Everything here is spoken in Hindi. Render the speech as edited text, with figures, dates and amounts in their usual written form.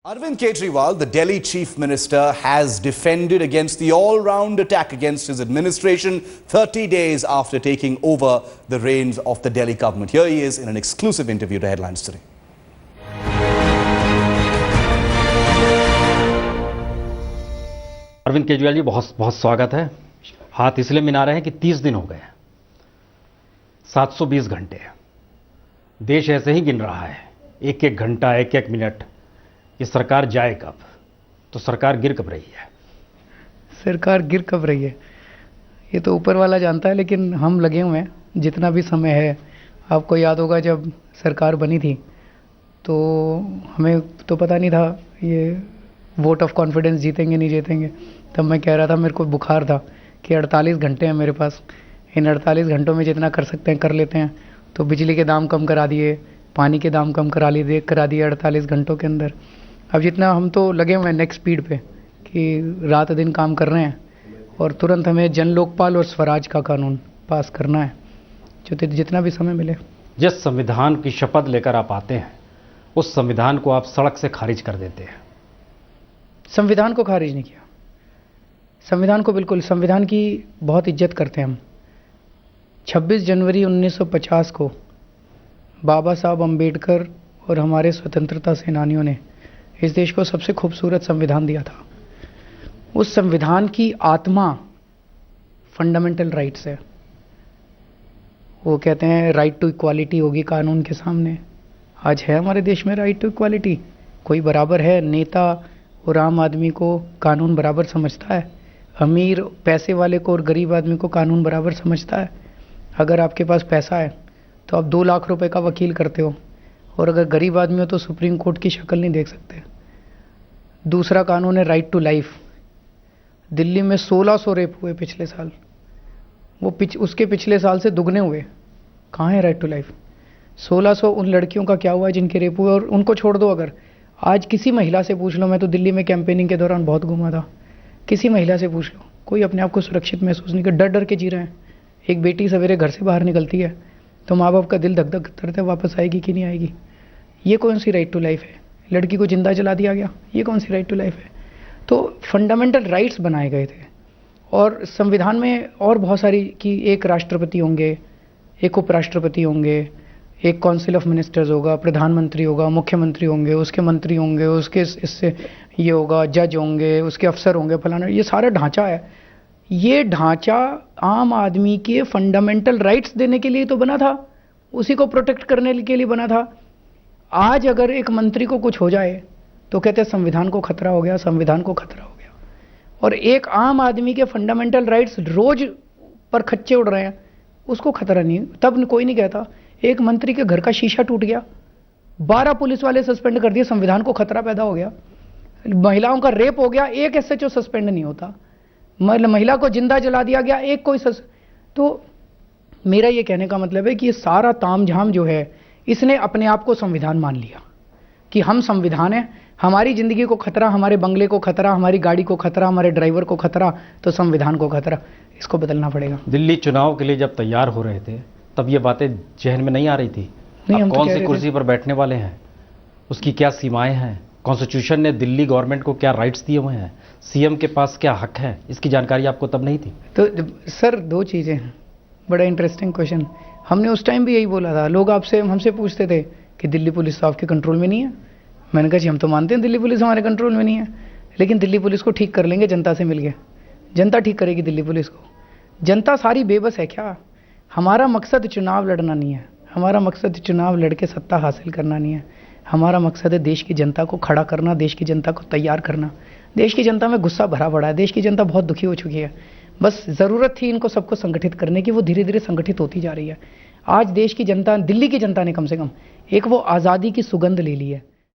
Arvind Kejriwal, the Delhi Chief Minister, has defended against the all-round attack against his administration 30 days after taking over the reins of the Delhi government. Here he is in an exclusive interview to Headlines Today. Arvind Kejriwal ji, बहुत बहुत स्वागत है। हाथ इसलिए मिला रहे हैं कि 30 दिन हो गए, 720 घंटे। देश ऐसे ही गिन रहा है, एक एक घंटा, एक एक मिनट। ये सरकार जाए कब? तो सरकार गिर कब रही है? सरकार गिर कब रही है ये तो ऊपर वाला जानता है, लेकिन हम लगे हुए हैं जितना भी समय है। आपको याद होगा जब सरकार बनी थी तो हमें तो पता नहीं था ये वोट ऑफ कॉन्फिडेंस जीतेंगे नहीं जीतेंगे। तब मैं कह रहा था, मेरे को बुखार था कि 48 घंटे हैं मेरे पास, इन 48 घंटों में जितना कर सकते हैं कर लेते हैं। तो बिजली के दाम कम करा दिए, पानी के दाम कम करा दिए 48 घंटों के अंदर। अब जितना हम तो लगे हुए हैं नेक्स्ट स्पीड पे कि रात दिन काम कर रहे हैं और तुरंत हमें जन लोकपाल और स्वराज का कानून पास करना है, जो जितना भी समय मिले। जिस संविधान की शपथ लेकर आप आते हैं, उस संविधान को आप सड़क से खारिज कर देते हैं। संविधान को खारिज नहीं किया, संविधान को बिल्कुल, संविधान की बहुत इज्जत करते हैं हम। 26 जनवरी 1950 को बाबा साहब अम्बेडकर और हमारे स्वतंत्रता सेनानियों ने इस देश को सबसे खूबसूरत संविधान दिया था। उस संविधान की आत्मा फंडामेंटल राइट्स है। वो कहते हैं राइट टू इक्वालिटी होगी कानून के सामने। आज है हमारे देश में राइट टू इक्वालिटी? कोई बराबर है? नेता और आम आदमी को कानून बराबर समझता है? अमीर पैसे वाले को और गरीब आदमी को कानून बराबर समझता है? अगर आपके पास पैसा है तो आप 2 लाख रुपए का वकील करते हो, और अगर गरीब आदमी हो तो सुप्रीम कोर्ट की शक्ल नहीं देख सकते। दूसरा कानून है राइट टू लाइफ। दिल्ली में 1600 रेप हुए पिछले साल, उसके पिछले साल से दुगने हुए। कहाँ है राइट टू लाइफ? 1600 उन लड़कियों का क्या हुआ जिनके रेप हुए? और उनको छोड़ दो, अगर आज किसी महिला से पूछ लो, मैं तो दिल्ली में कैंपेनिंग के दौरान बहुत घूमा था, किसी महिला से पूछ लो, कोई अपने आप को सुरक्षित महसूस नहीं कर, डर डर के जी रहे हैं। एक बेटी सवेरे घर से बाहर निकलती है तो माँ बाप का दिल धक धक करता है, वापस आएगी कि नहीं आएगी। ये कौन सी राइट टू लाइफ है? लड़की को जिंदा जला दिया गया, ये कौन सी राइट टू लाइफ है? तो फंडामेंटल राइट्स बनाए गए थे। और संविधान में और बहुत सारी कि एक राष्ट्रपति होंगे, एक उपराष्ट्रपति होंगे, एक काउंसिल ऑफ मिनिस्टर्स होगा, प्रधानमंत्री होगा, मुख्यमंत्री होंगे, उसके मंत्री होंगे, उसके इससे ये होगा, जज होंगे, उसके अफसर होंगे, फलाना। ये सारा ढांचा है। ये ढांचा आम आदमी के फंडामेंटल राइट्स देने के लिए तो बना था, उसी को प्रोटेक्ट करने के लिए बना था। आज अगर एक मंत्री को कुछ हो जाए तो कहते हैं संविधान को खतरा हो गया, संविधान को खतरा हो गया। और एक आम आदमी के फंडामेंटल राइट्स रोज पर खच्चे उड़ रहे हैं, उसको खतरा नहीं। तब कोई नहीं कहता। एक मंत्री के घर का शीशा टूट गया, 12 पुलिस वाले सस्पेंड कर दिए, संविधान को खतरा पैदा हो गया। महिलाओं का रेप हो गया, एक एसएचओ सस्पेंड नहीं होता। महिला को जिंदा जला दिया गया, एक कोई तो मेरा ये कहने का मतलब है कि ये सारा तामझाम जो है, इसने अपने आप को संविधान मान लिया कि हम संविधान है। हमारी जिंदगी को खतरा, हमारे बंगले को खतरा, हमारी गाड़ी को खतरा, हमारे ड्राइवर को खतरा, तो संविधान को खतरा। इसको बदलना पड़ेगा। दिल्ली चुनाव के लिए जब तैयार हो रहे थे तब ये बातें जहन में नहीं आ रही थी? नहीं, आप कौन सी कुर्सी पर बैठने वाले हैं, उसकी क्या सीमाएं हैं, कॉन्स्टिट्यूशन ने दिल्ली गवर्नमेंट को क्या राइट्स दिए हुए हैं, सीएम के पास क्या हक है, इसकी जानकारी आपको तब नहीं थी? तो सर 2 चीज़ें हैं। बड़ा इंटरेस्टिंग क्वेश्चन। हमने उस टाइम भी यही बोला था। लोग हमसे पूछते थे कि दिल्ली पुलिस तो आपके कंट्रोल में नहीं है। मैंने कहा जी हम तो मानते हैं दिल्ली पुलिस हमारे कंट्रोल में नहीं है, लेकिन दिल्ली पुलिस को ठीक कर लेंगे जनता से मिल के। जनता ठीक करेगी दिल्ली पुलिस को। जनता सारी बेबस है क्या? हमारा मकसद चुनाव लड़ना नहीं है, हमारा मकसद चुनाव लड़के सत्ता हासिल करना नहीं है। हमारा मकसद है देश की जनता को खड़ा करना, देश की जनता को तैयार करना। देश की जनता में गुस्सा भरा पड़ा है, देश की जनता बहुत दुखी हो चुकी है। बस ज़रूरत थी इनको सबको संगठित करने की, वो धीरे धीरे संगठित होती जा रही है। आज देश की जनता, दिल्ली की जनता ने कम से कम एक वो आज़ादी की सुगंध ले ली है।